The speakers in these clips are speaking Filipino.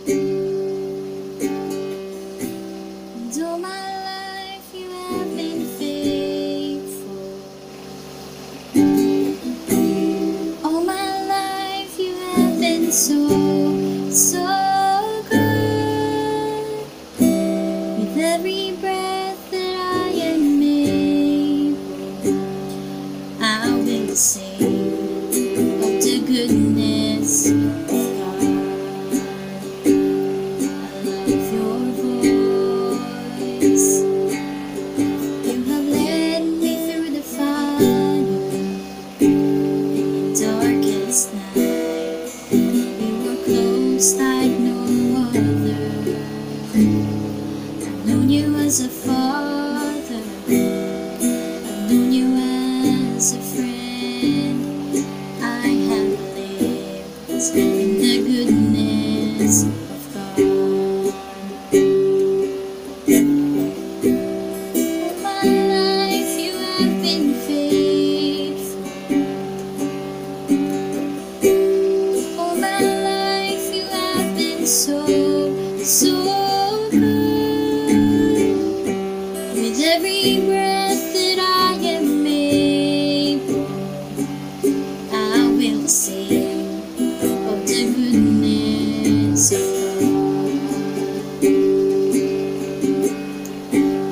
And all my life you have been faithful. All my life you have been so good. With every breath that I am able, I will sing of the goodness of God. I love your voice. You have led me through the fire in the darkest night. You were close like no other. I've known you as a father. I've known you as a friend. I have lived in the goodness of God. All my life you have been faithful. All my life you have been so good. With every breath that I am able, I will sing of the goodness of God.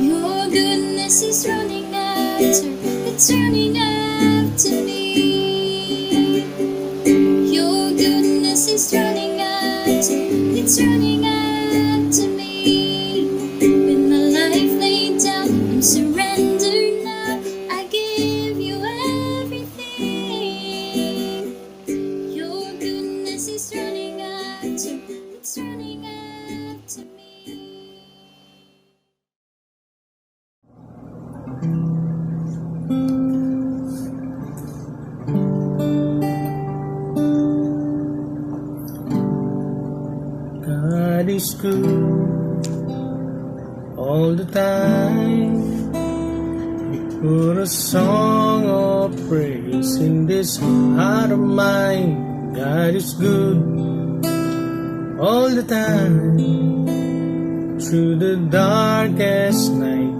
Your goodness is running after, it's running after me. Your goodness is running after, it's running after me. With my life laid down, I'm surrendered now. I give you everything. Your goodness is running after, it's running after me. God is good all the time. We put a song of praise in this heart of mine. God is good all the time. Through the darkest night,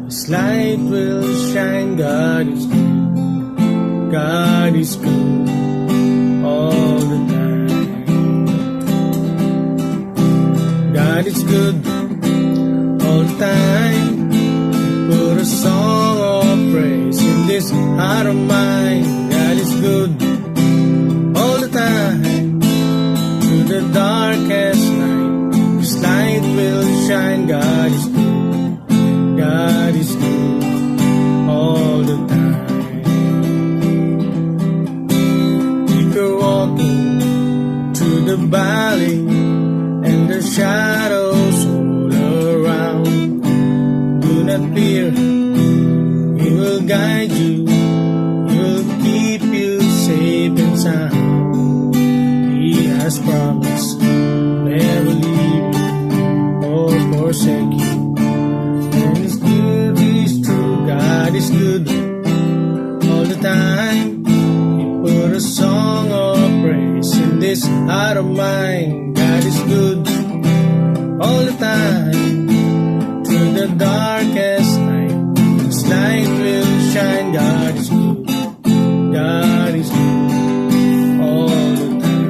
His light will shine. God is good. God is good all the time. God is good all the time. Put a song of praise in this heart of mine. God is good all the time. Through the darkest night, His light will shine. God is good. God is good all the time. If you're walking through the valley and the shadows all around, do not fear. He will guide you. He will keep you safe and sound. He has promised never leave you or forsake you. And His good is true. God is good all the time. He put a song of praise in this heart of mine. God is good all the time. Through the darkest night, His light will shine. God is good. God is good all the time.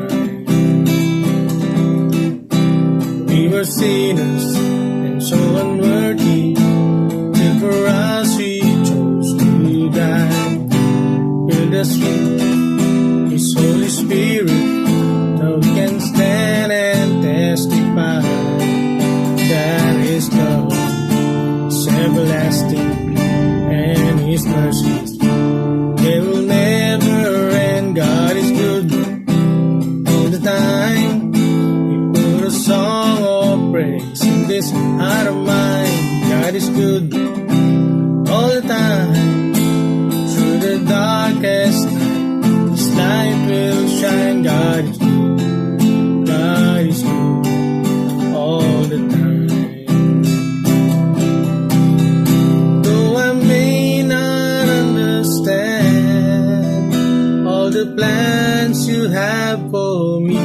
We were sinners and so unworthy. Till for us He chose to die. With us His Holy Spirit, now we can stand and testify that His love is everlasting and His mercies, they will never end. God is good all the time. He put a song of praise in this heart of mine. God is good all the time. Through the darkest night, His light will shine. God is good. God is good all the time. Though I may not understand all the plans You have for me,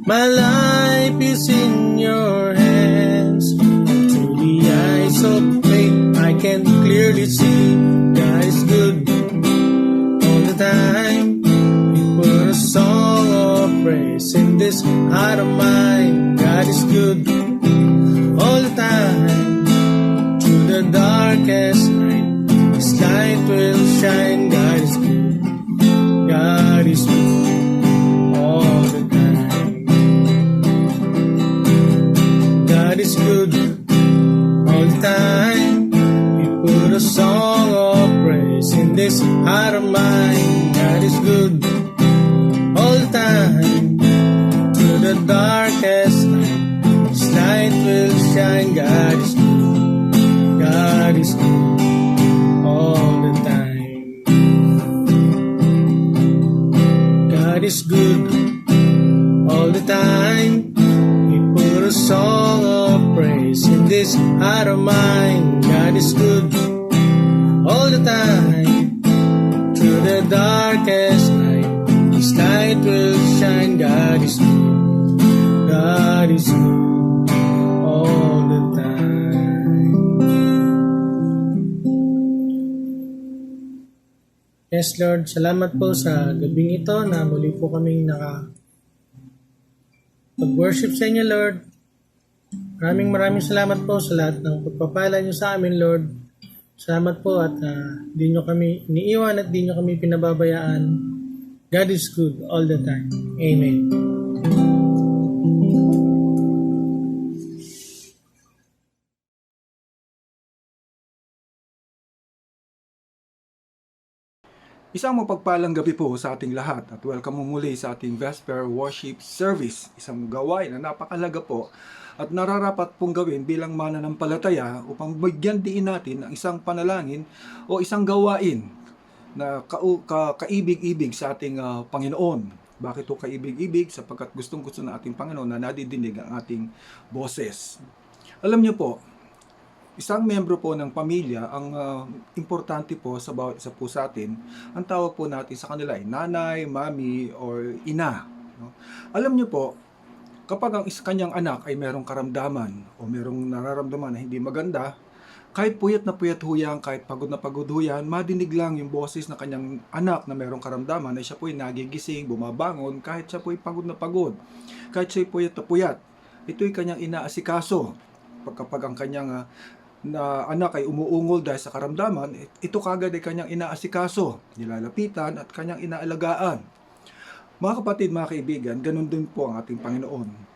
my life life is in your hands. Through the eyes of faith, I can clearly see God is good all the time. We put a song of praise in this heart of mine. God is good all the time. Through the darkest night, His light will shine. God is good. God is good all the time. God is good all the time. We put a song of praise in this heart of mine. God is good all the time. Through the darkest night, His light will shine. God is good. God is good all the time. God is good all the time. We put a song of praise in this heart of mine. God is good all the time. Through the darkest night, His light will shine. God is good. God is good all the time. Yes, Lord, salamat po sa gabing ito na muli po kaming pag-worship sa inyo, Lord. Maraming salamat po sa lahat ng pagpapala niyo sa amin, Lord. Salamat po at di nyo kami iniiwan at di nyo kami pinababayaan. God is good all the time. Amen. Isang mapagpalang gabi po sa ating lahat at welcome mo muli sa ating Vesper Worship Service. Isang gawain na napakalaga po at nararapat pong gawin bilang mananampalataya upang bigyan diin natin ang isang panalangin o isang gawain na kaibig-ibig sa ating Panginoon. Bakit ito kaibig-ibig? Sapagkat gustong-gusto ng ating Panginoon na nadidinig ang ating boses. Alam niyo po, isang membro po ng pamilya, ang importante po sa bawat isa po sa atin, ang tawag po natin sa kanila ay nanay, mami, or ina. No? Alam niyo po, kapag ang kanyang anak ay merong karamdaman o merong nararamdaman na hindi maganda, kahit puyat na puyat huyan, kahit pagod na pagod huyan, madinig lang yung boses na kanyang anak na merong karamdaman ay siya po'y nagigising, bumabangon, kahit siya po'y pagod na pagod, kahit siya'y puyat na puyat. Ito'y kanyang inaasikaso. Kapag ang kanyang na anak ay umuungol dahil sa karamdaman, ito kagad ay kanyang inaasikaso, nilalapitan at kanyang inaalagaan. Mga kapatid, mga kaibigan, ganun din po ang ating Panginoon.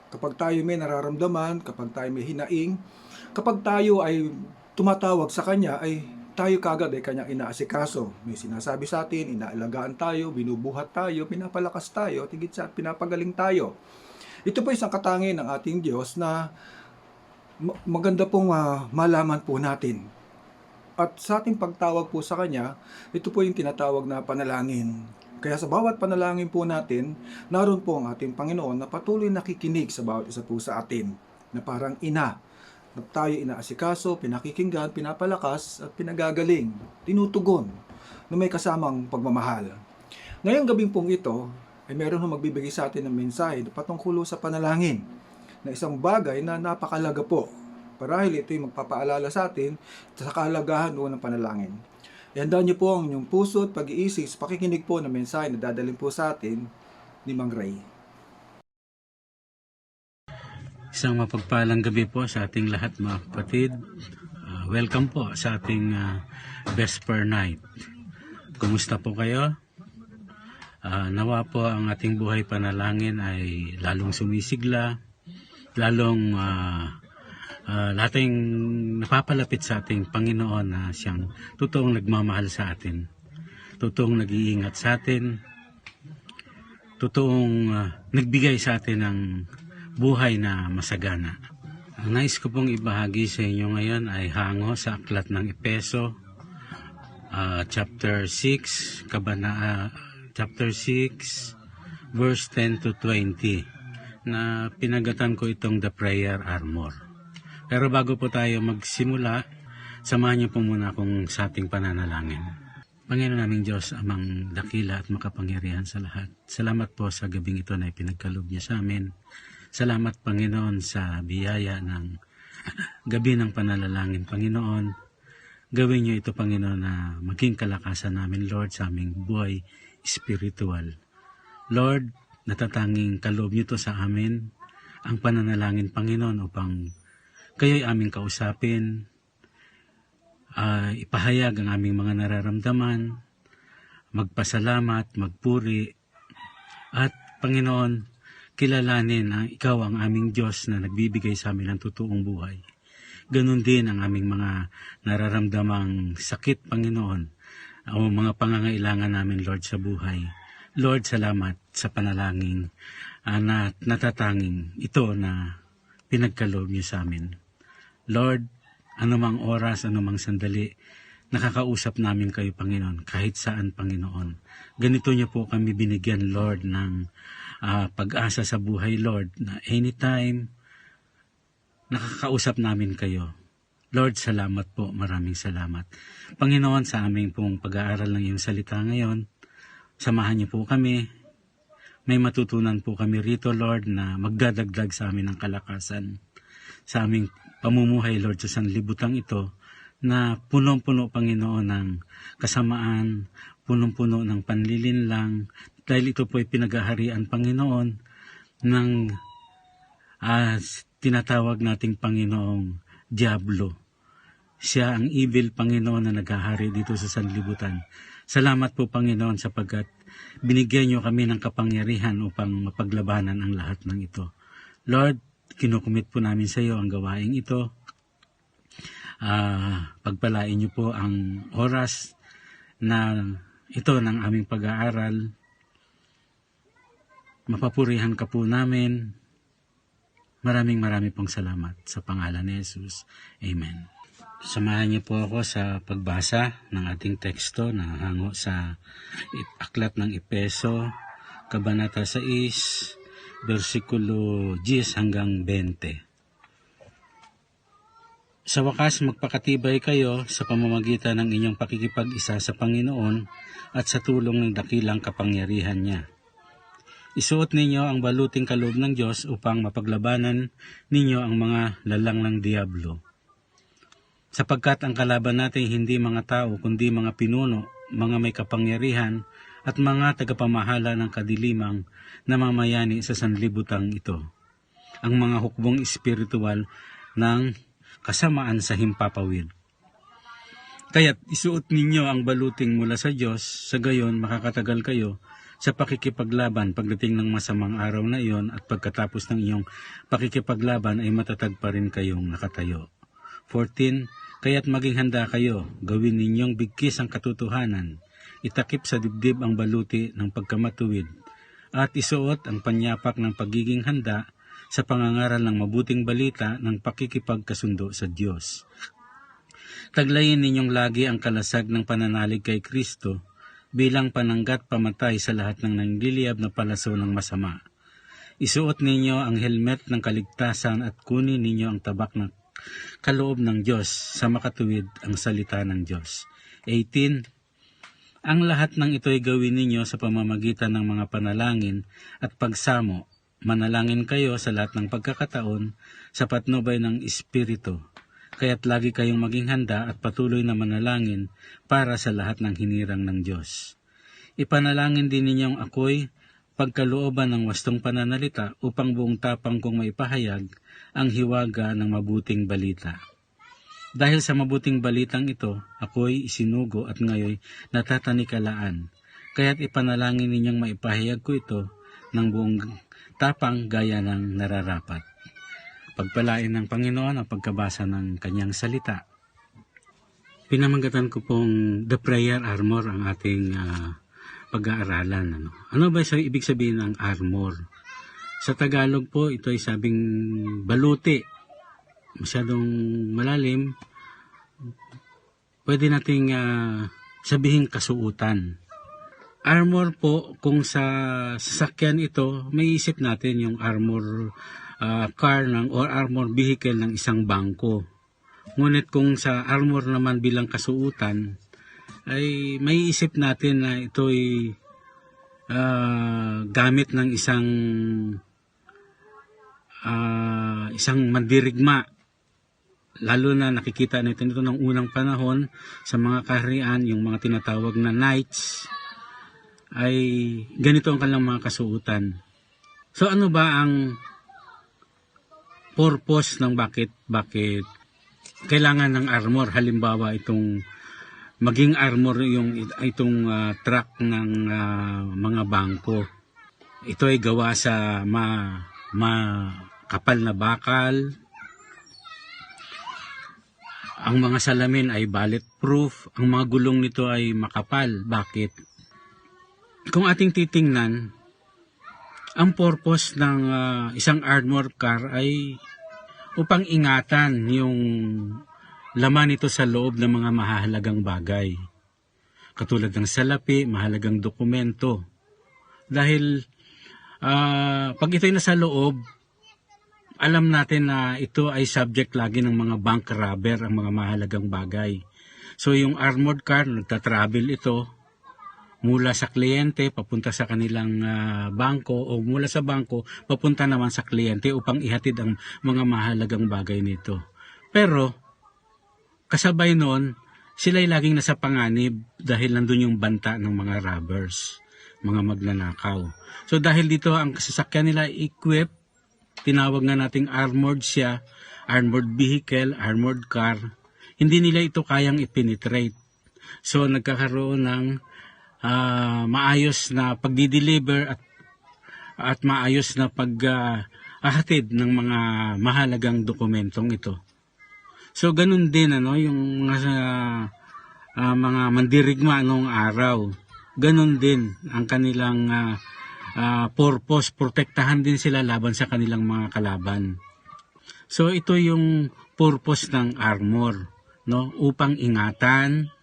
Kapag tayo may nararamdaman, kapag tayo may hinaing, kapag tayo ay tumatawag sa Kanya, ay tayo kagad ay kanyang inaasikaso. May sinasabi sa atin, inaalagaan tayo, binubuhat tayo, pinapalakas tayo, at higit sa pinapagaling tayo. Ito po isang katangian ng ating Diyos na maganda pong malaman po natin. At sa ating pagtawag po sa Kanya, ito po yung tinatawag na panalangin. Kaya sa bawat panalangin po natin, naroon po ang ating Panginoon na patuloy nakikinig sa bawat isa po sa atin. Na parang ina, na tayo inaasikaso, pinakikinggan, pinapalakas, at pinagagaling, tinutugon, na may kasamang pagmamahal. Ngayong gabing pong ito, ay meron na magbibigay sa atin ng mensahe patungkol sa panalangin, na isang bagay na napakalaga po. Parahil ito'y magpapaalala sa atin sa kahalagahan ng panalangin. Ihandaan niyo po ang inyong puso at pag-iisip sa pakikinig po ng mensahe na dadalhin po sa atin ni Mang Ray. Isang mapagpalang gabi po sa ating lahat, mga kapatid. Welcome po sa ating Vesper Night. Kumusta po kayo? Nawa po ang ating buhay panalangin ay lalong sumisigla, lalong lating napapalapit sa ating Panginoon na siyang totoong nagmamahal sa atin, totoong nag-iingat sa atin, totoong nagbigay sa atin ng buhay na masagana. Ang nais ko pong ibahagi sa inyo ngayon ay hango sa aklat ng Epeso, chapter 6, chapter 6, verse 10 to 20. Na pinagatan ko itong The Prayer Armor. Pero bago po tayo magsimula, samahan niyo po muna akong sa ating pananalangin. Panginoon naming Diyos, amang dakila at makapangyarihan sa lahat. Salamat po sa gabing ito na ipinagkaloob niya sa amin. Salamat, Panginoon, sa biyaya ng gabi ng panalangin, Panginoon. Gawin niyo ito, Panginoon, na maging kalakasan namin, Lord, sa aming buhay spiritual. Lord, natatanging kaloob niyo to sa amin, ang pananalangin, Panginoon, upang kayo'y aming kausapin, ipahayag ang aming mga nararamdaman, magpasalamat, magpuri, at Panginoon, kilalanin na ikaw ang aming Diyos na nagbibigay sa amin ng totoong buhay. Ganon din ang aming mga nararamdamang sakit, Panginoon, o mga pangangailangan namin, Lord, sa buhay. Lord, salamat sa panalangin na natatanging ito na pinagkaloob niyo sa amin. Lord, anumang oras, anumang sandali, nakakausap namin kayo, Panginoon, kahit saan, Panginoon. Ganito niyo po kami binigyan, Lord, ng pag-asa sa buhay, Lord, na anytime nakakausap namin kayo. Lord, salamat po, maraming salamat. Panginoon, sa aming pong pag-aaral ng iyong salita ngayon, samahan niyo po kami. May matutunan po kami rito, Lord, na magdadagdag sa amin ng kalakasan. Sa aming pamumuhay, Lord, sa sanlibutang ito, na punong-puno, Panginoon, ng kasamaan, punong-puno ng panlilinlang, dahil ito po ay pinag-aharian, Panginoon, ng tinatawag nating Panginoong Diablo. Siya ang evil, Panginoon, na naghahari dito sa sanlibutan. Salamat po, Panginoon, sapagkat binigyan niyo kami ng kapangyarihan upang mapaglabanan ang lahat ng ito. Lord, kinukumit po namin sa iyo ang gawaing ito. Pagpalain niyo po ang oras na ito ng aming pag-aaral. Mapapurihan ka po namin. Maraming pong salamat sa pangalan ni Jesus. Amen. Samahan niyo po ako sa pagbasa ng ating teksto na hango sa aklat ng Efeso, Kabanata 6, versikulo 10 hanggang 20. Sa wakas, magpakatibay kayo sa pamamagitan ng inyong pakikipag-isa sa Panginoon at sa tulong ng dakilang kapangyarihan niya. Isuot ninyo ang baluting kaloob ng Diyos upang mapaglabanan ninyo ang mga lalang ng Diablo. Sapagkat ang kalaban natin hindi mga tao kundi mga pinuno, mga may kapangyarihan at mga tagapamahala ng kadilimang na mamayani sa sanlibutang ito. Ang mga hukbong espiritual ng kasamaan sa himpapawid. Kaya't isuot ninyo ang baluting mula sa Diyos, sa gayon makakatagal kayo sa pakikipaglaban pagdating ng masamang araw na iyon at pagkatapos ng iyong pakikipaglaban ay matatag pa rin kayong nakatayo. 14. Kaya't maging handa kayo, gawin ninyong bigkis ang katotohanan, itakip sa dibdib ang baluti ng pagkamatuwid, at isuot ang panyapak ng pagiging handa sa pangangaral ng mabuting balita ng pakikipagkasundo sa Diyos. Taglayin ninyong lagi ang kalasag ng pananalig kay Kristo bilang pananggat pamatay sa lahat ng nangliliyab na palaso ng masama. Isuot ninyo ang helmet ng kaligtasan at kunin ninyo ang tabak ng kaloob ng Diyos sa makatuwid ang salita ng Diyos. 18. Ang lahat ng ito ay gawin ninyo sa pamamagitan ng mga panalangin at pagsamo. Manalangin kayo sa lahat ng pagkakataon sa patnubay ng Espiritu. Kaya't lagi kayong maging handa at patuloy na manalangin para sa lahat ng hinirang ng Diyos. Ipanalangin din ninyong ako'y pagkalooban ng wastong pananalita upang buong tapang kong maipahayag ang hiwaga ng mabuting balita. Dahil sa mabuting balitang ito, ako'y isinugo at ngayon natatanikalaan. Kaya't ipanalangin ninyong maipahayag ko ito ng buong tapang gaya ng nararapat. Pagpalain ng Panginoon ang pagkabasa ng kanyang salita. Pinamagatan ko pong The Prayer Armor ang ating pag-aaralan. Ano ba ibig sabihin ng armor? Sa Tagalog po, ito ay sabing baluti. Masyadong malalim. Pwede nating sabihin kasuutan. Armor po, kung sa sasakyan ito, may isip natin yung armor car or armor vehicle ng isang bangko. Ngunit kung sa armor naman bilang kasuutan, ay may isip natin na ito'y gamit ng isang isang mandirigma. Lalo na nakikita natin ito ng unang panahon sa mga kaharian, yung mga tinatawag na knights, ay ganito ang kanilang mga kasuotan. So ano ba ang purpose ng bakit kailangan ng armor? Halimbawa itong maging armor itong truck ng mga bangko. Ito ay gawa sa kapal na bakal. Ang mga salamin ay bulletproof. Ang mga gulong nito ay makapal. Bakit? Kung ating titingnan, ang purpose ng isang armor car ay upang ingatan yung laman nito sa loob ng mga mahahalagang bagay. Katulad ng salapi, mahalagang dokumento. Dahil pag ito'y nasa loob, alam natin na ito ay subject lagi ng mga bank robber, ang mga mahalagang bagay. So yung armored car, nagtatravel ito mula sa kliyente papunta sa kanilang bangko, o mula sa bangko papunta naman sa kliyente upang ihatid ang mga mahalagang bagay nito. Pero kasabay noon, sila'y laging nasa panganib dahil nandun yung banta ng mga robbers, mga magnanakaw. So dahil dito ang sasakyan nila equipped, tinawag nga nating armored siya, armored vehicle, armored car, hindi nila ito kayang ipenetrate. So nagkakaroon ng maayos na pagdi-deliver at maayos na paghahatid ng mga mahalagang dokumentong ito. So ganun din yung mga mandirigma noong araw. Ganun din ang kanilang purpose, protektahan din sila laban sa kanilang mga kalaban. So ito yung purpose ng armor, upang ingatan,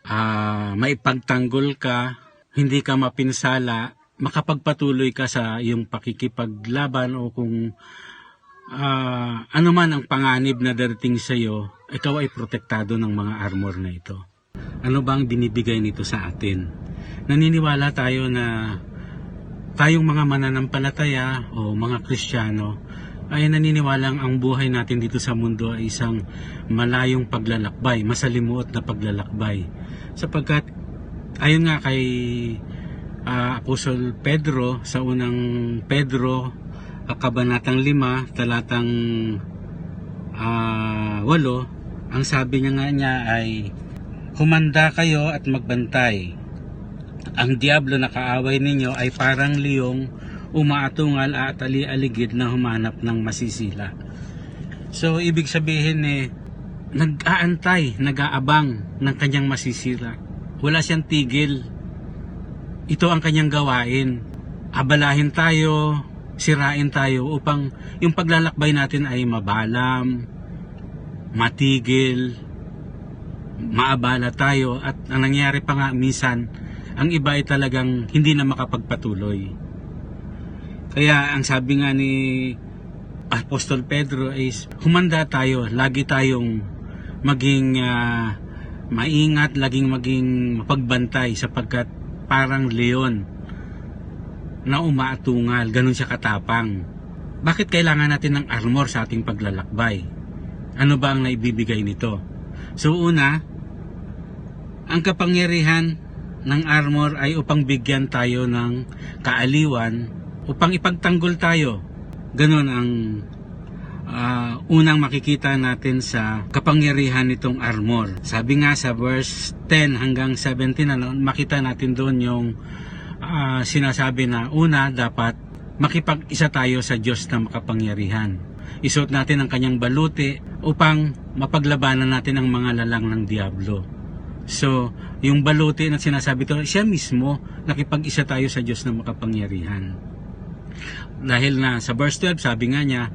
maipagtanggol ka, hindi ka mapinsala, makapagpatuloy ka sa iyong pakikipaglaban, o kung ano man ang panganib na darating sa iyo, ikaw ay protektado ng mga armor na ito. Ano bang binibigay nito sa atin? Naniniwala tayo na tayong mga mananampalataya o mga Kristiyano ay naniniwalang ang buhay natin dito sa mundo ay isang malayong paglalakbay, masalimuot na paglalakbay. Sapagkat ayon nga kay Apostol Pedro sa unang Pedro, kabanatang 5, talatang 8, ang sabi niya ay, humanda kayo at magbantay. Ang diablo na kaaway ninyo ay parang liyong umaatungal at ali-aligid na humanap ng masisila. So ibig sabihin nag-aantay, nag-aabang ng kanyang masisira. Wala siyang tigil. Ito ang kanyang gawain. Abalahin tayo, sirain tayo upang yung paglalakbay natin ay mabalam, matigil, maabala tayo, at ang nangyari pa nga minsan, ang iba ay talagang hindi na makapagpatuloy. Kaya ang sabi nga ni Apostol Pedro is humanda tayo, lagi tayong maging maingat, laging maging mapagbantay, sapagkat parang leon na umaatungal, ganun siya katapang. Bakit kailangan natin ng armor sa ating paglalakbay? Ano ba ang naibibigay nito? So una, ang kapangyarihan ng armor ay upang bigyan tayo ng kaaliwan, upang ipagtanggol tayo. Ganun ang unang makikita natin sa kapangyarihan nitong armor. Sabi nga sa verse 10 hanggang 17, makita natin doon yung sinasabi na una, dapat makipag-isa tayo sa Diyos na makapangyarihan. Isuot natin ang kanyang baluti upang mapaglabanan natin ang mga lalang ng diablo. So, yung baluti na sinasabi to, siya mismo, nakipag-isa tayo sa Diyos na makapangyarihan. Dahil na sa verse 12, sabi nga niya,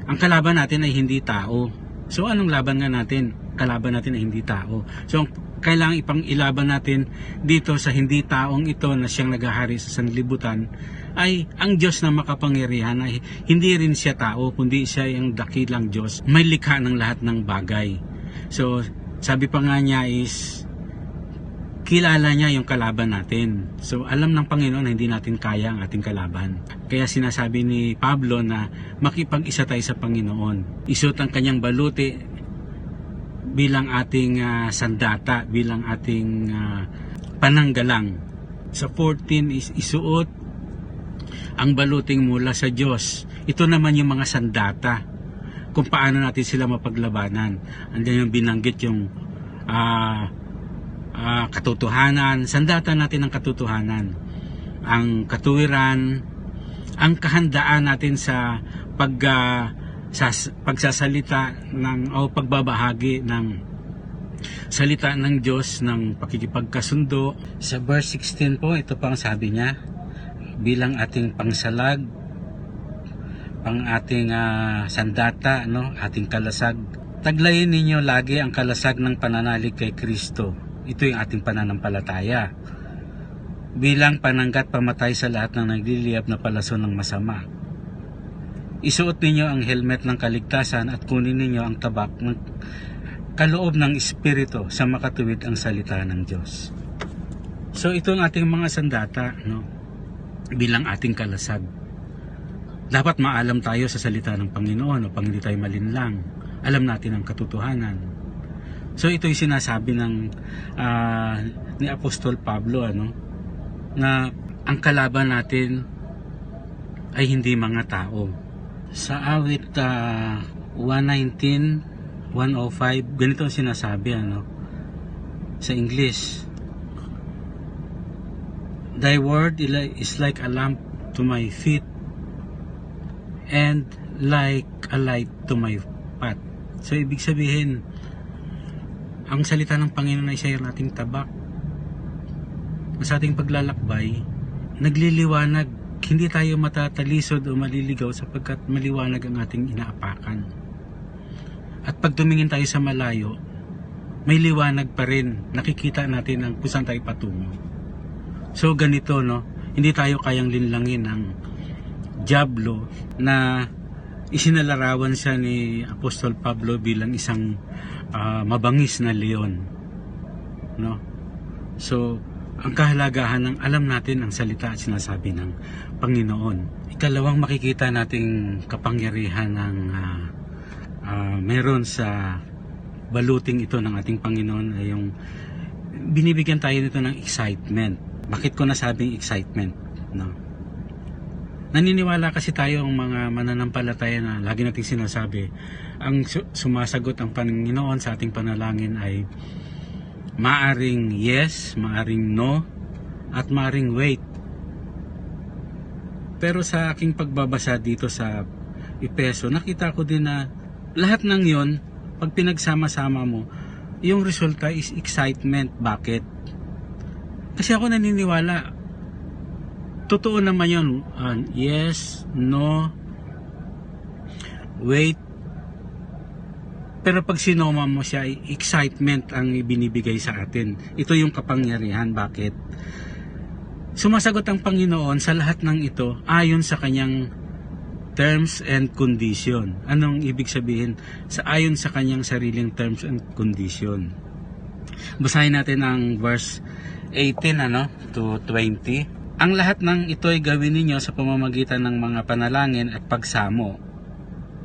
ang kalaban natin ay hindi tao. So, anong laban nga natin? Kalaban natin ay hindi tao. So, kailangan ipang ilaban natin dito sa hindi taong ito na siyang naghahari sa sanlibutan, ay ang Diyos na makapangyarihan, ay hindi rin siya tao, kundi siya ang dakilang Diyos, may likha ng lahat ng bagay. So, sabi pa nga niya is, kilala niya yung kalaban natin. So alam ng Panginoon na hindi natin kaya ang ating kalaban. Kaya sinasabi ni Pablo na makipag-isa tayo sa Panginoon. Isuot ang kanyang baluti bilang ating sandata, bilang ating pananggalang. Sa 14 is isuot ang baluting mula sa Diyos. Ito naman yung mga sandata, kung paano natin sila mapaglabanan. Andiyan yung binanggit yung katotohanan, sandata natin ang katotohanan, ang katuwiran, ang kahandaan natin sa pagsasalita o pagbabahagi ng salita ng Diyos, ng pakikipagkasundo. Sa verse 16 po, ito pang sabi niya, bilang ating pangsalag, pang ating sandata, no, ating kalasag. Taglayin ninyo lagi ang kalasag ng pananalig kay Kristo. Ito yung ating pananampalataya. Bilang pananggat pamatay sa lahat ng nagliliyab na palason ng masama. Isuot ninyo ang helmet ng kaligtasan at kunin ninyo ang tabak ng kaloob ng Espiritu sa makatuwid ang salita ng Diyos. So ito ang ating mga sandata, no? Bilang ating kalasag. Dapat maalam tayo sa salita ng Panginoon upang hindi tayo malinlang. Alam natin ang katotohanan. So ito yung sinasabi ni Apostol Pablo, na ang kalaban natin ay hindi mga tao. Sa awit 119, 105, ganito ang sinasabi, sa English. Thy word is like a lamp to my feet and like a light to my path. So ibig sabihin, ang salita ng Panginoon ay siya yung ating tabak. Sa ating paglalakbay, nagliliwanag. Hindi tayo matatalisod o maliligaw sapagkat maliwanag ang ating inaapakan. At pag tumingin tayo sa malayo, may liwanag pa rin. Nakikita natin kung saan tayo patungo. So ganito, hindi tayo kayang linlangin ng dyablo na isinalarawan siya ni Apostol Pablo bilang isang mabangis na leon, So ang kahalagahan ng alam natin ang salita at sinasabi ng Panginoon. Ikalawang makikita nating kapangyarihan ng meron sa baluting ito ng ating Panginoon ay yung binibigyan tayo nito ng excitement. Bakit ko nasabing excitement? Naniniwala kasi tayo ang mga mananampalataya na lagi nating sinasabi, ang sumasagot ang Panginoon sa ating panalangin ay maaring yes, maaring no, at maaring wait. Pero sa aking pagbabasa dito sa Efeso, nakita ko din na lahat ng yon, pag pinagsama-sama mo, yung resulta is excitement. Bakit? Kasi ako naniniwala, totoo naman yun, yes, no, wait. Pero pag sinoma mo siya, excitement ang ibinibigay sa atin. Ito yung kapangyarihan. Bakit? Sumasagot ang Panginoon sa lahat ng ito ayon sa kanyang terms and condition. Anong ibig sabihin? Ayon sa kanyang sariling terms and condition. Basahin natin ang verse 18 to 20. Ang lahat ng ito ay gawin ninyo sa pamamagitan ng mga panalangin at pagsamo.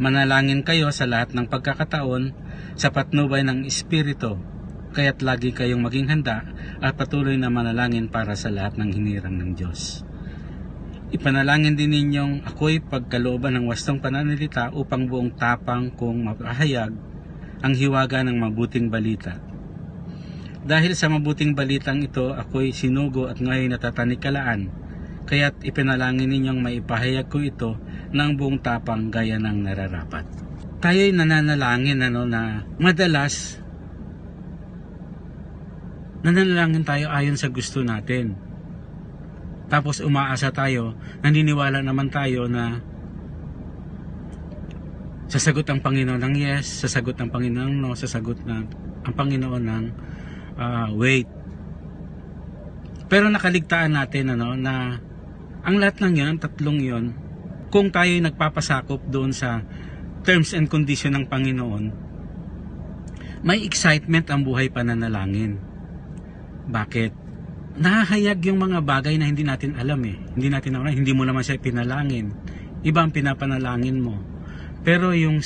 Manalangin kayo sa lahat ng pagkakataon sa patnubay ng Espiritu, kaya't lagi kayong maging handa at patuloy na manalangin para sa lahat ng hinirang ng Diyos. Ipanalangin din ninyong ako'y pagkalooban ng wastong pananalita upang buong tapang kong mapahayag ang hiwaga ng mabuting balita. Dahil sa mabuting balitang ito, ako'y sinugo at ngayon natatanikalaan, kaya't ipinalangin ninyong maipahayag ko ito ng buong tapang gaya ng nararapat. Tayo'y nananalangin na madalas nananalangin tayo ayon sa gusto natin. Tapos umaasa tayo, naniniwala naman tayo na sasagot ang Panginoon ng yes, sasagot ang Panginoon ng no, sasagot na ang Panginoon ng wait. Pero nakaligtaan natin na ang lahat ng yan, tatlong yon, kung tayo nagpapasakop doon sa terms and condition ng Panginoon, may excitement ang buhay pananalangin. Bakit? Nahahayag yung mga bagay na hindi natin alam eh. Hindi natin alam, hindi mo naman siya pinalangin. Iba ang pinapanalangin mo. Pero yung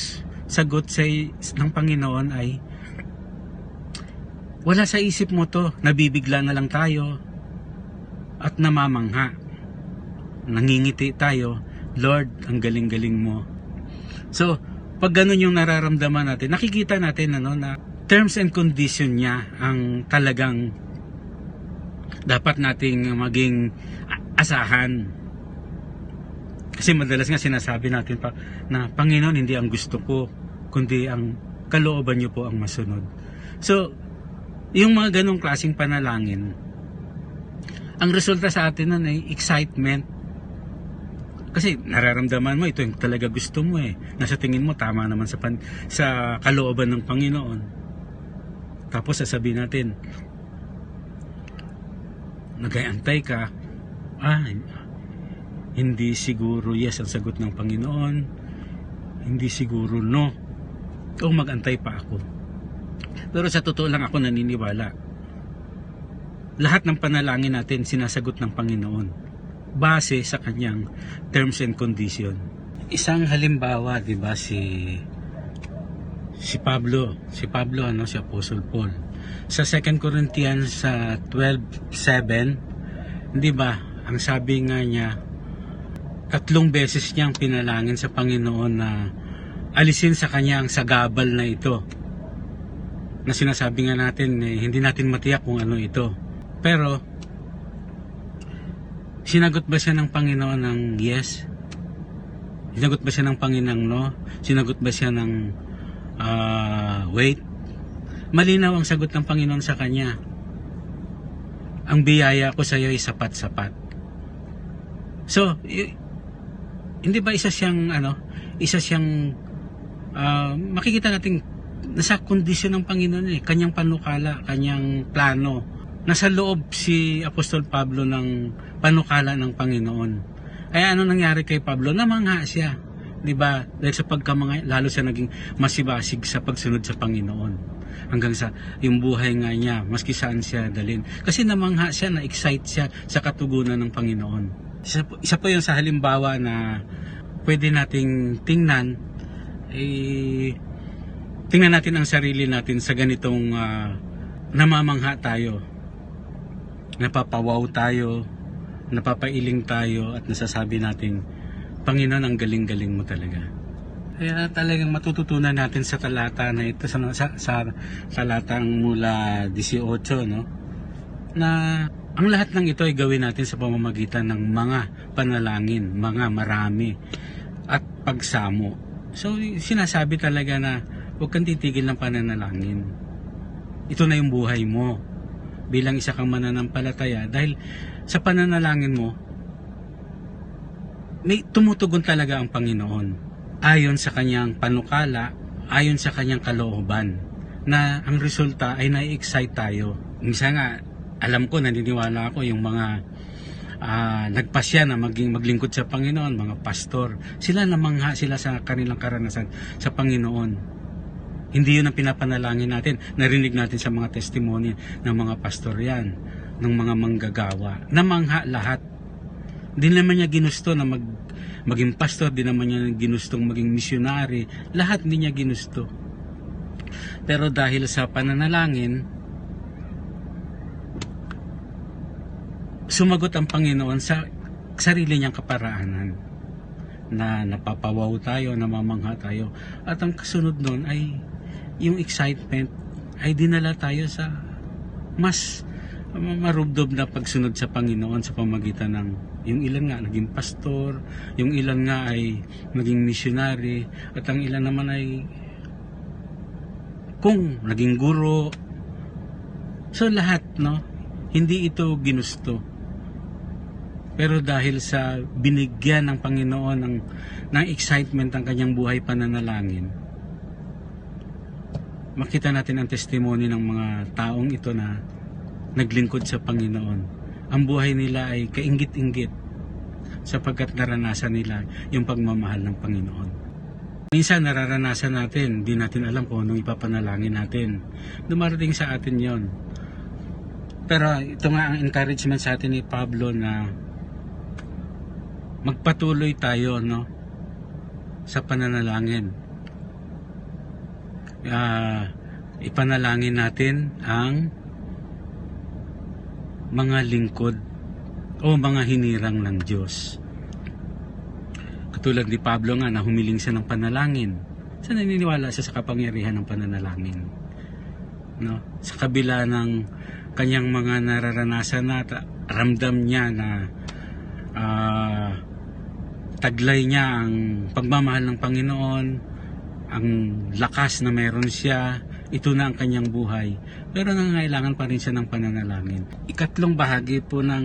sagot ng Panginoon ay wala sa isip mo to. Nabibigla na lang tayo at namamangha. Nangingiti tayo. Lord, ang galing-galing mo. So, pag ganun yung nararamdaman natin, nakikita natin na terms and condition niya ang talagang dapat nating maging asahan. Kasi madalas nga sinasabi natin pa na Panginoon, hindi ang gusto ko, kundi ang kalooban niyo po ang masunod. So, yung mga ganong klaseng panalangin, ang resulta sa atin nun ay excitement. Kasi nararamdaman mo, ito yung talaga gusto mo eh. Nasa tingin mo, tama naman sa kalooban ng Panginoon. Tapos sasabihin natin, nag-aantay ka, hindi siguro yes ang sagot ng Panginoon, hindi siguro no, o mag-antay pa ako. Pero sa totoo lang ako naniniwala, lahat ng panalangin natin sinasagot ng Panginoon base sa kanyang terms and condition. Isang halimbawa, 'di ba, si Pablo, si Apostle Paul. Sa 2 Corinthians 12:7, 'di ba, ang sabi nga niya, 3 beses niyang pinalangin sa Panginoon na alisin sa kanya ang sagabal na ito. Na sinasabi nga natin, hindi natin matiyak kung ano ito. Pero, sinagot ba siya ng Panginoon ng yes? Sinagot ba siya ng Panginoon no? Sinagot ba siya ng wait? Malinaw ang sagot ng Panginoon sa kanya. Ang biyaya ko sa iyo ay sapat-sapat. So, hindi ba isa siyang makikita natin nasa kondisyon ng Panginoon eh, kanyang panukala, kanyang plano. Nasa loob si Apostol Pablo ng panukala ng Panginoon. Ay ano nangyari kay Pablo? Namangha siya. 'Di ba? Dahil sa pagkamangha, lalo siya naging masibasig sa pagsunod sa Panginoon. Hanggang sa yung buhay nga niya, maski saan siya dalhin. Kasi namangha siya, na-excite siya sa katugunan ng Panginoon. Isa po yung sa halimbawa na pwede nating tingnan, tingnan natin ang sarili natin sa ganitong namamangha tayo, napapawaw tayo, napapailing tayo at nasasabi natin, Panginoon, ang galing-galing mo talaga. Kaya talagang matututunan natin sa talata na ito, sa talatang mula 18, no? Na ang lahat ng ito ay gawin natin sa pamamagitan ng mga panalangin, mga marami, at pagsamo. So, sinasabi talaga na huwag kang titigil ng pananalangin. Ito na yung buhay mo bilang isa kang mananampalataya, dahil sa pananalangin mo, may tumutugon talaga ang Panginoon ayon sa kanyang panukala, ayon sa kanyang kalooban, na ang resulta ay na-excite tayo. Minsan nga, alam ko, naniniwala ako yung mga nagpasya na maglingkod sa Panginoon, mga pastor, sila namangha sila sa kanilang karanasan sa Panginoon. Hindi yun ang pinapanalangin natin. Narinig natin sa mga testimony ng mga pastor yan, ng mga manggagawa. Namangha lahat. Hindi naman niya ginusto na maging pastor, di naman niya ginustong maging missionary. Lahat hindi niya ginusto. Pero dahil sa pananalangin, sumagot ang Panginoon sa sarili niyang kaparaanan, na napapawaw tayo, namamangha tayo, at ang kasunod nun ay yung excitement ay dinala tayo sa mas marubdob na pagsunod sa Panginoon sa pamagitan ng yung ilan nga naging pastor, yung ilan nga ay naging missionary, at ang ilan naman ay kung naging guro. So lahat, no, hindi ito ginusto. Pero dahil sa binigyan ng Panginoon ng excitement ang kanyang buhay pananalangin, makita natin ang testimony ng mga taong ito na naglingkod sa Panginoon. Ang buhay nila ay kainggit-inggit sapagkat naranasan nila yung pagmamahal ng Panginoon. Minsan nararanasan natin, di natin alam kung anong ipapanalangin natin. Dumarating sa atin yon. Pero ito nga ang encouragement sa atin ni Pablo na magpatuloy tayo, no, sa pananalangin. Ipanalangin natin ang mga lingkod o mga hinirang ng Diyos. Katulad ni Pablo nga na humiling siya ng panalangin. Sa naniniwala siya sa kapangyarihan ng pananalangin. No? Sa kabila ng kanyang mga nararanasan na ramdam niya na taglay niya ang pagmamahal ng Panginoon, ang lakas na meron siya, ito na ang kanyang buhay. Pero nangangailangan pa rin siya ng pananalangin. Ikatlong bahagi po ng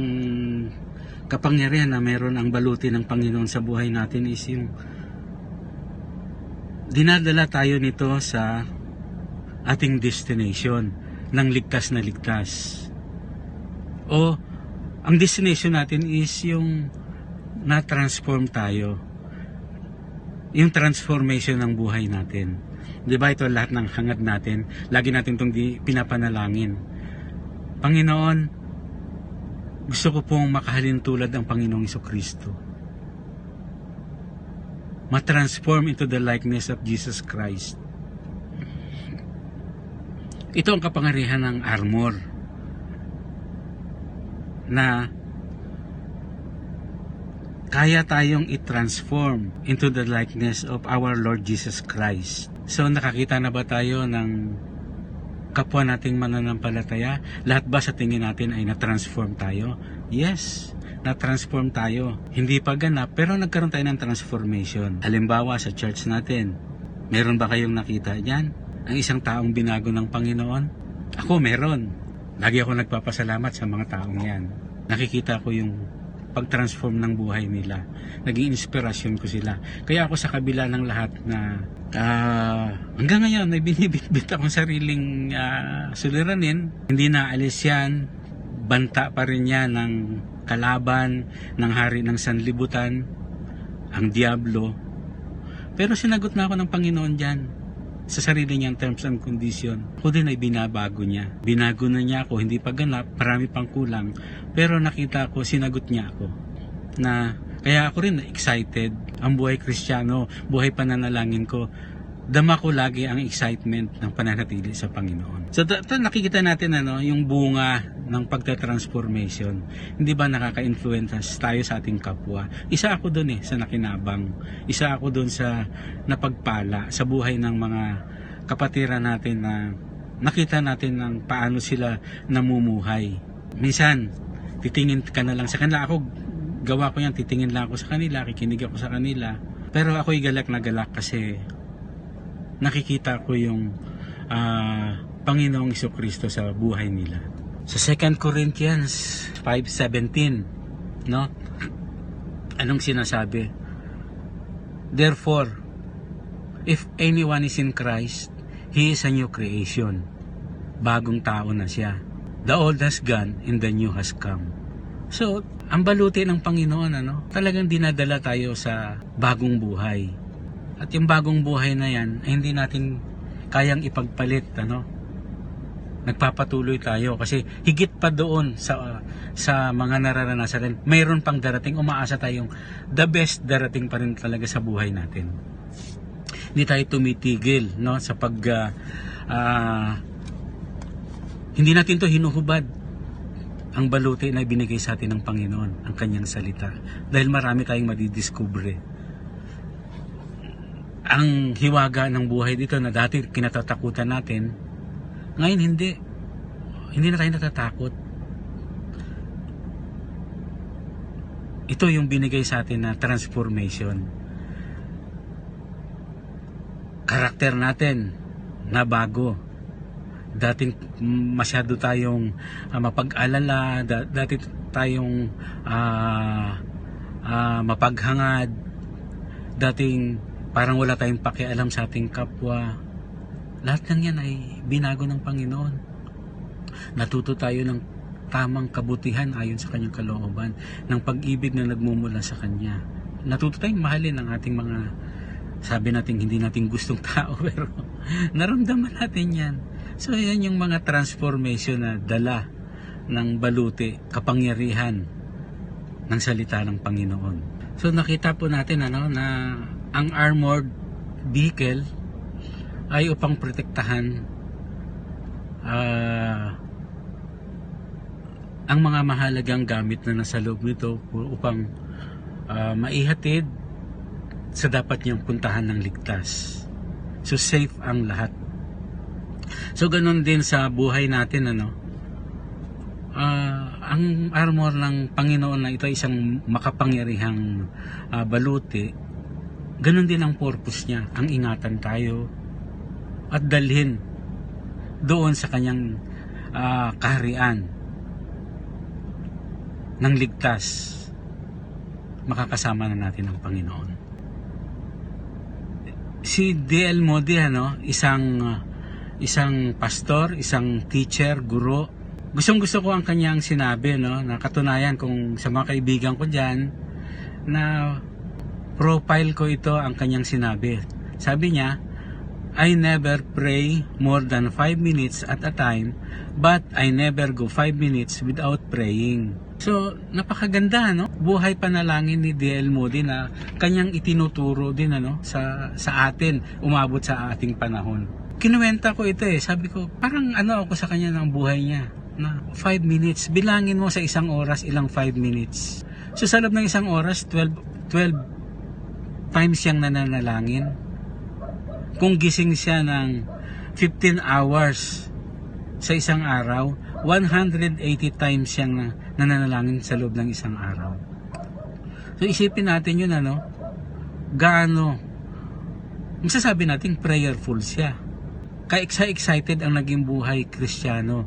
kapangyarihan na meron ang baluti ng Panginoon sa buhay natin is yung dinadala tayo nito sa ating destination ng ligtas na ligtas. O ang destination natin is yung na-transform tayo. Yung transformation ng buhay natin. Di ba ito lahat ng hangad natin? Lagi natin itong pinapanalangin. Panginoon, gusto ko pong makahalin tulad ang Panginoong Jesucristo. Ma-transform into the likeness of Jesus Christ. Ito ang kapangyarihan ng armor na kaya tayong i-transform into the likeness of our Lord Jesus Christ. So nakakita na ba tayo ng kapwa nating mananampalataya? Lahat ba sa tingin natin ay na-transform tayo? Yes, na-transform tayo. Hindi pa ganap pero nagkaroon tayo ng transformation. Halimbawa sa church natin, meron ba kayong nakita dyan? Ang isang taong binago ng Panginoon? Ako meron. Lagi ako nagpapasalamat sa mga taong yan. Nakikita ko yung pag-transform ng buhay nila. Naging inspirasyon ko sila. Kaya ako sa kabila ng lahat na hanggang ngayon ay binibitbit akong sariling suliranin. Hindi naalis yan. Banta pa rin yan ng kalaban, ng hari ng sanlibutan, ang Diablo. Pero sinagot na ako ng Panginoon dyan. Sa sarili niyang terms and condition. Ako din ay binabago niya. Binago na niya ako, hindi pa ganap, marami pang kulang. Pero nakita ko, sinagot niya ako. Na, kaya ako rin excited. Ang buhay Kristiyano, buhay pananalangin ko, dama ko lagi ang excitement ng pananatili sa Panginoon. So, nakikita natin yung bunga ng pagta-transformation. Hindi ba nakaka-influence tayo sa ating kapwa? Isa ako doon sa nakinabang. Isa ako doon sa napagpala sa buhay ng mga kapatiran natin na nakita natin ng paano sila namumuhay. Minsan, titingin ka na lang sa kanila. Ako, gawa ko yan, titingin lang ako sa kanila, kikinig ako sa kanila. Pero ako'y galak na galak kasi nakikita ko yung Panginoong Jesucristo sa buhay nila. Sa 2 Corinthians 5:17, no? Anong sinasabi? Therefore, if anyone is in Christ, he is a new creation. Bagong tao na siya. The old has gone and the new has come. So, ang baluti ng Panginoon, talagang dinadala tayo sa bagong buhay. At yung bagong buhay na yan, ay hindi natin kayang ipagpalit, Nagpapatuloy tayo kasi higit pa doon sa mga nararanasan, mayroon pang darating, umaasa tayong the best darating pa rin talaga sa buhay natin. Hindi tayo tumitigil, sa hindi natin to hinuhubad ang baluti na binigay sa atin ng Panginoon, ang kanyang salita. Dahil marami tayong madidiskubre. Ang hiwaga ng buhay dito na dati kinatatakutan natin, ngayon hindi na tayo natatakot. Ito yung binigay sa atin na transformation. Karakter natin na bago. Dating masyado tayong mapag-alala, dati tayong mapaghangad, dating parang wala tayong pakialam sa ating kapwa. Lahat ng yan ay binago ng Panginoon. Natuto tayo ng tamang kabutihan ayon sa kanyang kalooban, ng pag-ibig na nagmumula sa kanya. Natuto tayong mahalin ang ating mga, sabi natin hindi natin gustong tao, pero naramdaman natin yan. So yan yung mga transformation na dala ng baluti, kapangyarihan ng salita ng Panginoon. So nakita po natin na ang armored vehicle ay upang protektahan ang mga mahalagang gamit na nasa loob nito upang maihatid sa dapat niyang puntahan ng ligtas. So safe ang lahat. So ganun din sa buhay natin, ang armor ng Panginoon na ito ay isang makapangyarihang baluti. Ganun din ang purpose niya, ang ingatan tayo at dalhin doon sa kanyang kaharian ng ligtas. Makakasama na natin ang Panginoon. Si D.L. Moody, isang pastor, isang teacher, guro. Gustong-gusto ko ang kanyang sinabi, na katunayan kung sa mga kaibigan ko diyan na profile ko ito ang kanyang sinabi. Sabi niya, I never pray more than 5 minutes at a time, but I never go 5 minutes without praying. So, napakaganda, buhay panalangin ni D.L. Moody na kanyang itinuturo din sa atin, umabot sa ating panahon. Kinuwenta ko ito sabi ko, parang ako sa kanya ng buhay niya, na 5 minutes, bilangin mo sa isang oras ilang 5 minutes. So, sa loob ng isang oras, 12 times siyang nananalangin. Kung gising siya ng 15 hours sa isang araw, 180 times siyang nananalangin sa loob ng isang araw. So isipin natin yun, gaano masasabi natin prayerful siya. Ka-excited ang naging buhay Kristiyano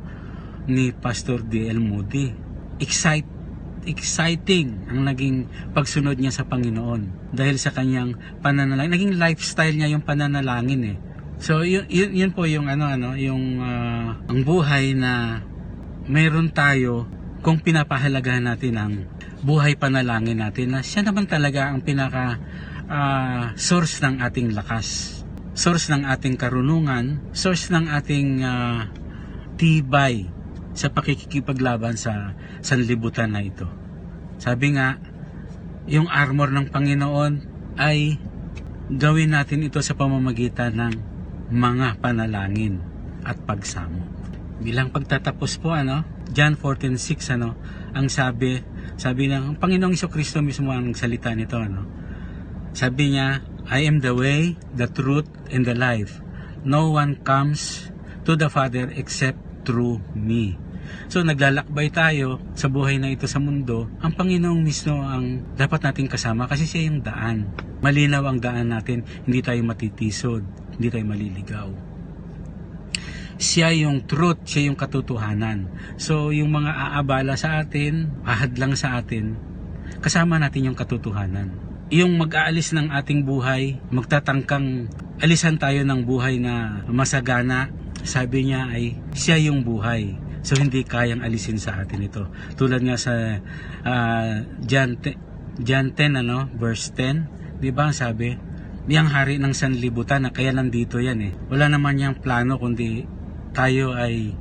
ni Pastor D.L. Moody. Exciting ang naging pagsunod niya sa Panginoon dahil sa kanyang pananalangin. Naging lifestyle niya yung pananalangin So yun po yung ang buhay na mayroon tayo kung pinapahalagahan natin ang buhay panalangin natin na siya naman talaga ang pinaka source ng ating lakas, source ng ating karunungan, source ng ating tibay sa pakikipaglaban sa sanlibutan na ito. Sabi nga, yung armor ng Panginoon ay gawin natin ito sa pamamagitan ng mga panalangin at pagsamo. Bilang pagtatapos po, John 14:6, ang sabi ng Panginoong Jesucristo mismo ang salita nito, Sabi niya, I am the way, the truth, and the life. No one comes to the Father except through me. So naglalakbay tayo sa buhay na ito sa mundo, ang Panginoong mismo ang dapat nating kasama kasi siya yung daan. Malinaw ang daan natin, hindi tayo matitisod, hindi tayo maliligaw. Siya yung truth, siya yung katotohanan. So yung mga aabala sa atin, ahadlang sa atin, kasama natin yung katotohanan. Yung mag-aalis ng ating buhay, magtatangkang alisan tayo ng buhay na masagana, sabi niya ay siya yung buhay. So hindi kayang alisin sa atin ito. Tulad nga sa John 10, verse 10, di ba sabi, yang hari ng sanlibutan na kaya nandito yan Wala naman yang plano kundi tayo ay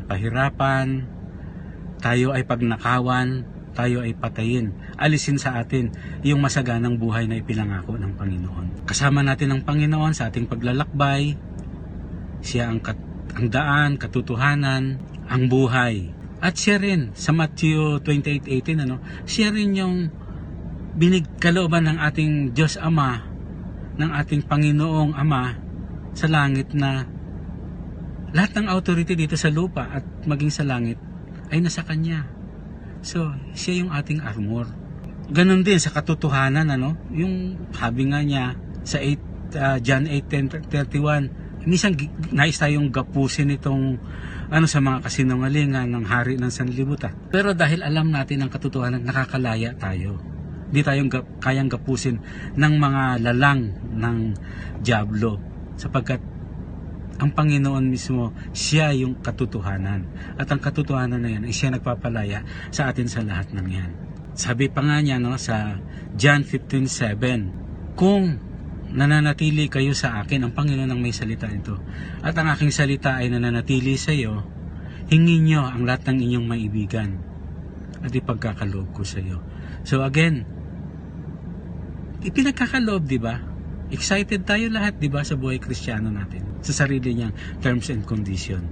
pahirapan, tayo ay pagnakawan, tayo ay patayin. Alisin sa atin yung masaganang buhay na ipinangako ng Panginoon. Kasama natin ang Panginoon sa ating paglalakbay. Siya ang daan, katotohanan, ang buhay. At siya rin, sa Matthew 28:18, siya rin yung binigkalooban ng ating Diyos Ama, ng ating Panginoong Ama sa langit na lahat ng authority dito sa lupa at maging sa langit ay nasa Kanya. So, siya yung ating armor. Ganon din sa katotohanan, yung sabi nga niya sa John 8:31, minsan nais tayong gapusin itong sa mga kasinungalingan ng hari ng sanlibutan. Pero dahil alam natin ang katotohanan, nakakalaya tayo. Hindi tayong kayang gapusin ng mga lalang ng dyablo sapagkat ang Panginoon mismo, siya yung katotohanan. At ang katotohanan na yan ay siya nagpapalaya sa atin sa lahat ng yan. Sabi pa nga niya sa John 15:7, kung nananatili kayo sa akin, ang Panginoon ang may salita ito, at ang aking salita ay nananatili sa iyo, hingin nyo ang lahat ng inyong maibigan at ipagkakaloob ko sa iyo. So again, ipinagkakaloob, di ba? Excited tayo lahat, di ba, sa buhay Kristiyano natin, sa sarili niyang terms and condition.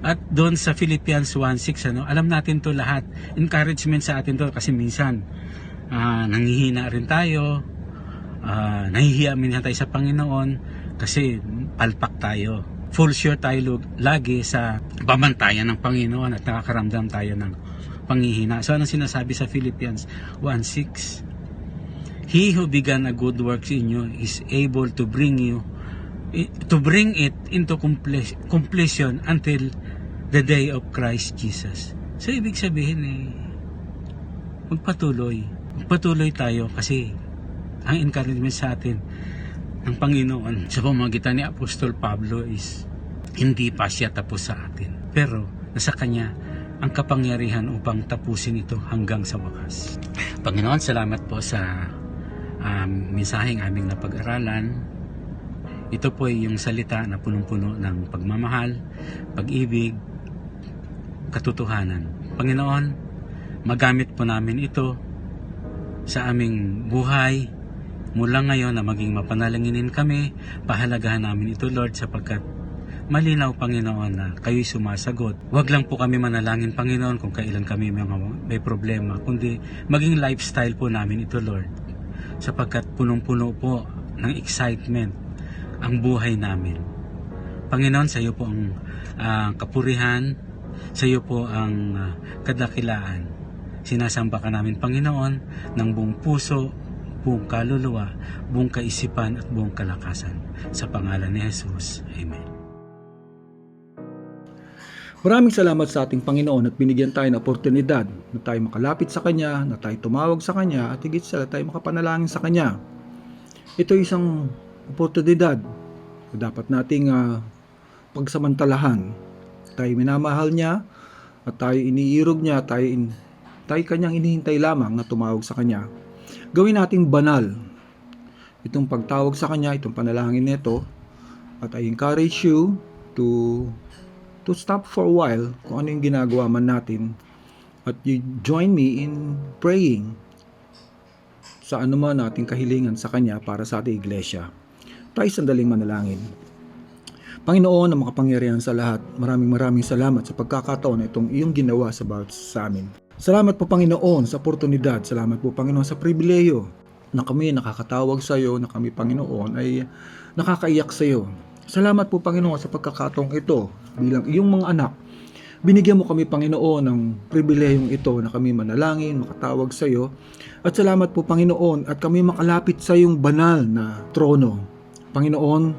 At doon sa Philippians 1:6, alam natin to lahat. Encouragement sa atin to kasi minsan nanghihina rin tayo, nahihiya minsan tayo sa Panginoon kasi palpak tayo. Full sure tayo lagi sa pamantayan ng Panginoon at nakakaramdam tayo ng panghihina. So anong sinasabi sa Philippians 1:6? He who began a good work in you is able to bring it into completion until the day of Christ Jesus. So ibig sabihin magpatuloy tayo kasi ang encouragement sa atin ng Panginoon sa pamamagitan ni Apostol Pablo is hindi pa siya tapos sa atin, pero nasa Kanya ang kapangyarihan upang tapusin ito hanggang sa wakas. Panginoon, salamat po sa mensaheng aming napag-aralan. Ito po ay yung salita na punong-puno ng pagmamahal, pag-ibig, katotohanan. Panginoon, magamit po namin ito sa aming buhay mula ngayon na maging mapanalanginin kami. Pahalagahan namin ito, Lord, sapagkat malinaw, Panginoon, na kayo'y sumasagot. Huwag lang po kami manalangin, Panginoon, kung kailan kami may problema, kundi maging lifestyle po namin ito, Lord, sapagkat punong-puno po ng excitement ang buhay namin. Panginoon, sa iyo po ang kapurihan, sa iyo po ang kadakilaan. Sinasamba ka namin, Panginoon, ng buong puso, buong kaluluwa, buong kaisipan at buong kalakasan. Sa pangalan ni Jesus. Amen. Maraming salamat sa ating Panginoon at binigyan tayo ng oportunidad na tayo makalapit sa Kanya, na tayo tumawag sa Kanya at higit sa lahat tayo makapanalangin sa Kanya. Ito ay isang oportunidad na dapat nating pagsamantalahan. Tayo minamahal Niya at tayo iniirog Niya, tayo Kanyang inihintay lamang na tumawag sa Kanya. Gawin nating banal itong pagtawag sa Kanya, itong panalangin nito, at I encourage you to stop for a while kung ano yung ginagawa man natin at you join me in praying sa anuman nating kahilingan sa Kanya para sa ating iglesia. Tayo sandaling manalangin. Panginoon na makapangyarihan sa lahat, maraming salamat sa pagkakataon na itong iyong ginawa sa bawat sa amin. Salamat po, Panginoon, sa oportunidad. Salamat po, Panginoon, sa pribileyo na kami nakakatawag sa iyo, na kami, Panginoon, ay nakakaiyak sa iyo. Salamat po, Panginoon, sa pagkakataong ito bilang iyong mga anak. Binigyan mo kami, Panginoon, ng pribilehiyong ito na kami manalangin, makatawag sa iyo. At salamat po, Panginoon, at kami makalapit sa iyong banal na trono. Panginoon,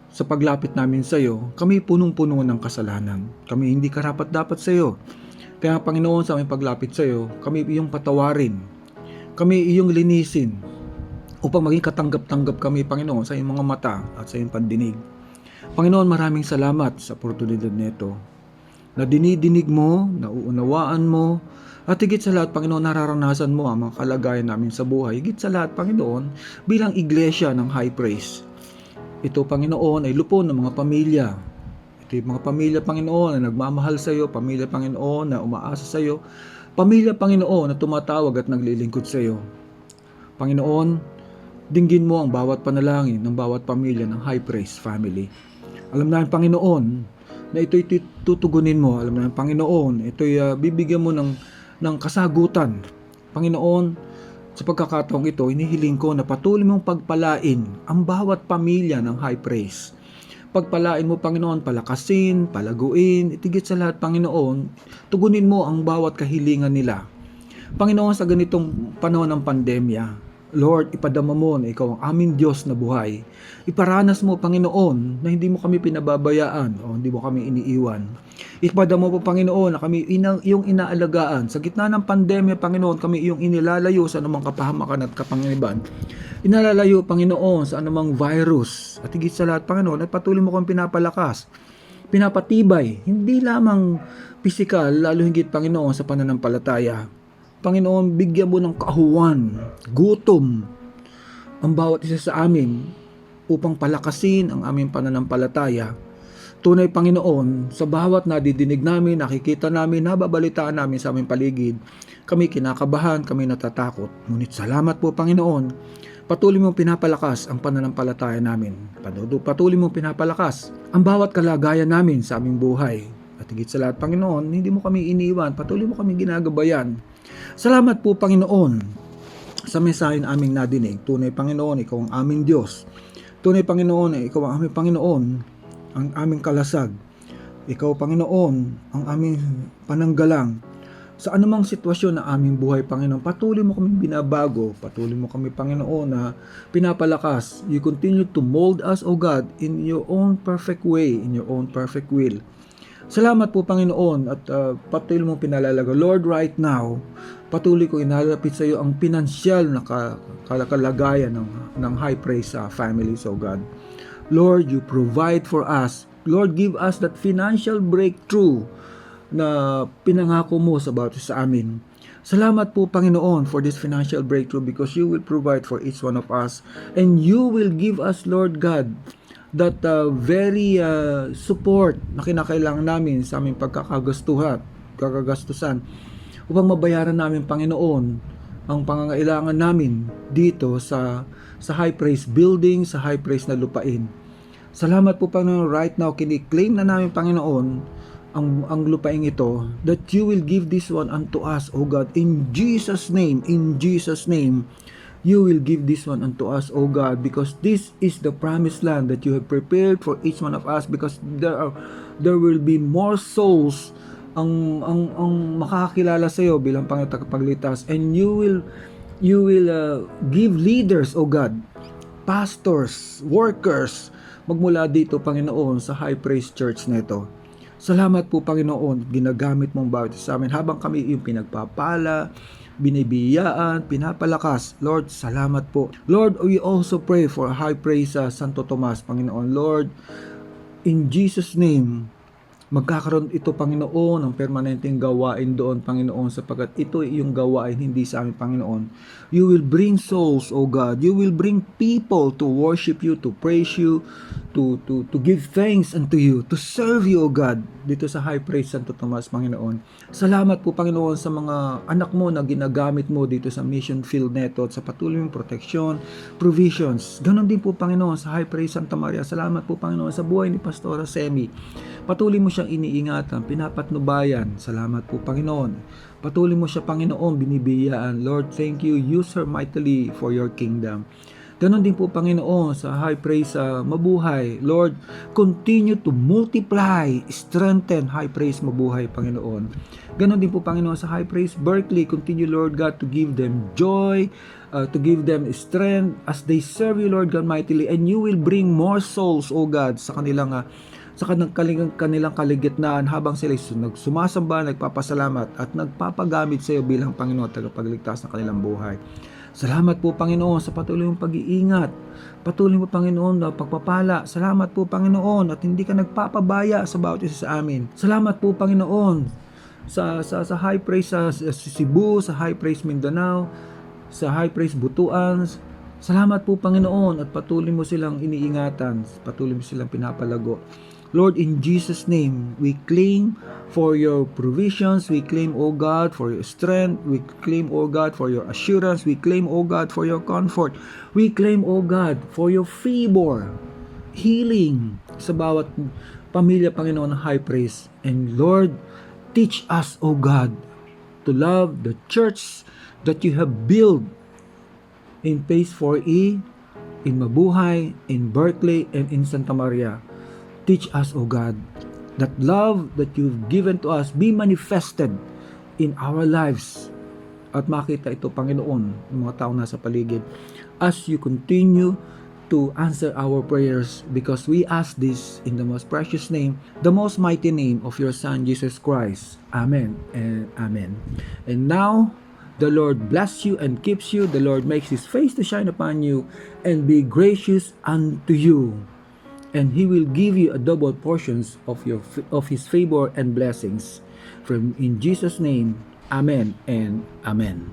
sa paglapit namin sa iyo, kami punong-puno ng kasalanan. Kami hindi karapat-dapat sa iyo. Kaya, Panginoon, sa aming paglapit sa iyo, kami iyong patawarin. Kami iyong linisin upang maging katanggap-tanggap kami, Panginoon, sa iyong mga mata at sa iyong pandinig. Panginoon, maraming salamat sa oportunidad nito na dinidinig mo, nauunawaan mo, at higit sa lahat, Panginoon, nararanasan mo ang mga kalagayan namin sa buhay. Higit sa lahat, Panginoon, bilang iglesia ng High Praise. Ito, Panginoon, ay lupon ng mga pamilya. Ito yung mga pamilya, Panginoon, na nagmamahal sa iyo, pamilya, Panginoon, na umaasa sa iyo, pamilya, Panginoon, na tumatawag at naglilingkod sa iyo. Panginoon, dinggin mo ang bawat panalangin ng bawat pamilya ng High Praise family. Alam namin, Panginoon, na ito'y tutugunin mo. Alam namin, Panginoon, ito'y bibigyan mo ng kasagutan. Panginoon, sa pagkakataong ito, inihiling ko na patuloy mong pagpalain ang bawat pamilya ng High Praise. Pagpalain mo, Panginoon, palakasin, palaguin, itigit sa lahat, Panginoon, tugunin mo ang bawat kahilingan nila. Panginoon, sa ganitong panahon ng pandemya, Lord, ipadama mo na ikaw ang aming Diyos na buhay. Iparanas mo, Panginoon, na hindi mo kami pinababayaan o hindi mo kami iniiwan. Ipadama mo, Panginoon, na kami iyong inaalagaan. Sa gitna ng pandemya, Panginoon, kami iyong inilalayo sa anumang kapahamakan at kapanganiban. Inalalayo, Panginoon, sa anumang virus. At higit sa lahat, Panginoon, at patuloy mo kami pinapalakas, pinapatibay, hindi lamang pisikal, lalo higit, Panginoon, sa pananampalataya. Panginoon, bigyan mo ng kahuwan, gutom, ang bawat isa sa amin upang palakasin ang aming pananampalataya. Tunay Panginoon, sa bawat nadidinig namin, nakikita namin, nababalitaan namin sa aming paligid, kami kinakabahan, kami natatakot. Ngunit salamat po Panginoon, patuloy mong pinapalakas ang pananampalataya namin. Patuloy mong pinapalakas ang bawat kalagayan namin sa aming buhay. At higit sa lahat Panginoon, hindi mo kami iniwan, patuloy mo kami ginagabayan. Salamat po Panginoon sa mensahe na aming nadinig. Tunay Panginoon, Ikaw ang aming Diyos. Tunay Panginoon, Ikaw ang aming Panginoon, ang aming kalasag. Ikaw Panginoon, ang aming pananggalang. Sa anumang sitwasyon na aming buhay Panginoon, patuloy mo kami binabago. Patuloy mo kami Panginoon na pinapalakas. You continue to mold us, O God, in your own perfect way, in your own perfect will. Salamat po Panginoon at patuloy mong pinalalaga. Lord, right now, patuloy ko inalapit sa iyo ang pinansyal na kalagayan ng High Praise families, O God. Lord, you provide for us. Lord, give us that financial breakthrough na pinangako mo sa amin. Salamat po Panginoon for this financial breakthrough because you will provide for each one of us and you will give us, Lord God, that very support na kinakailangan namin sa aming pagkakagastusan upang mabayaran namin Panginoon ang pangangailangan namin dito sa High Praise building, sa High Praise na lupain. Salamat po Panginoon, right now kini-claim na namin Panginoon ang lupaing ito, that you will give this one unto us, O God, in Jesus' name, you will give this one unto us, O God, because this is the promised land that you have prepared for each one of us, because there will be more souls ang makakakilala sa iyo bilang Panginoon tagapagligtas, and you will give leaders, O God, pastors, workers, magmula dito Panginoon sa High Praise Church na ito. Salamat po Panginoon, ginagamit mong bawat sa amin habang kami yung pinagpapala, binibiyaan, pinapalakas. Lord, salamat po. Lord, we also pray for High Praise Santo Tomas, Panginoon. Lord, in Jesus' name, magkakaroon ito Panginoon ng permanenteng gawain doon Panginoon sapagkat ito yung gawain hindi sa amin Panginoon. You will bring souls, O God. You will bring people to worship you, to praise you, to give thanks unto you, to serve you, O God, dito sa High Praise Santo Tomas, Panginoon. Salamat po, Panginoon, sa mga anak mo na ginagamit mo dito sa mission field neto at sa patuloy mong proteksyon, provisions. Ganon din po, Panginoon, sa High Praise Santa Maria. Salamat po, Panginoon, sa buhay ni Pastora Semi. Patuloy mo siyang iniingatan, pinapatnubayan. Salamat po, Panginoon. Patuloy mo siya, Panginoon, binibiyaan. Lord, thank you. Use her mightily for your kingdom. Ganon din po, Panginoon, sa High Praise Mabuhay. Lord, continue to multiply, strengthen High Praise Mabuhay, Panginoon. Ganon din po, Panginoon, sa High Praise Berkeley. Continue, Lord God, to give them joy, to give them strength as they serve you, Lord God, mightily. And you will bring more souls, O God, sa kanilang kaligitnaan habang sila sumasamba, nagpapasalamat at nagpapagamit sa iyo bilang Panginoon tagapagligtas ng kanilang buhay. Salamat po Panginoon sa patuloy mong pag-iingat. Patuloy mo Panginoon na pagpapala. Salamat po Panginoon at hindi ka nagpapabaya sa bawat isa sa amin. Salamat po Panginoon sa High Praise sa Cebu, sa High Praise Mindanao, sa High Praise Butuan. Salamat po Panginoon at patuloy mo silang iniingatan, patuloy mo silang pinapalago. Lord, in Jesus' name, we claim for your provisions. We claim, O God, for your strength. We claim, O God, for your assurance. We claim, O God, for your comfort. We claim, O God, for your favor, healing sa bawat pamilya, Panginoon, ng High Praise. And Lord, teach us, O God, to love the church that you have built in Phase 4E, in Mabuhay, in Berkeley, and in Santa Maria. Teach us, O God, that love that you've given to us be manifested in our lives. At makita ito, Panginoon, ng mga taong nasa paligid, as you continue to answer our prayers, because we ask this in the most precious name, the most mighty name of your Son, Jesus Christ. Amen and amen. And now, the Lord bless you and keeps you. The Lord makes His face to shine upon you and be gracious unto you. And He will give you a double portions of His favor and blessings. From in Jesus' name, Amen and Amen.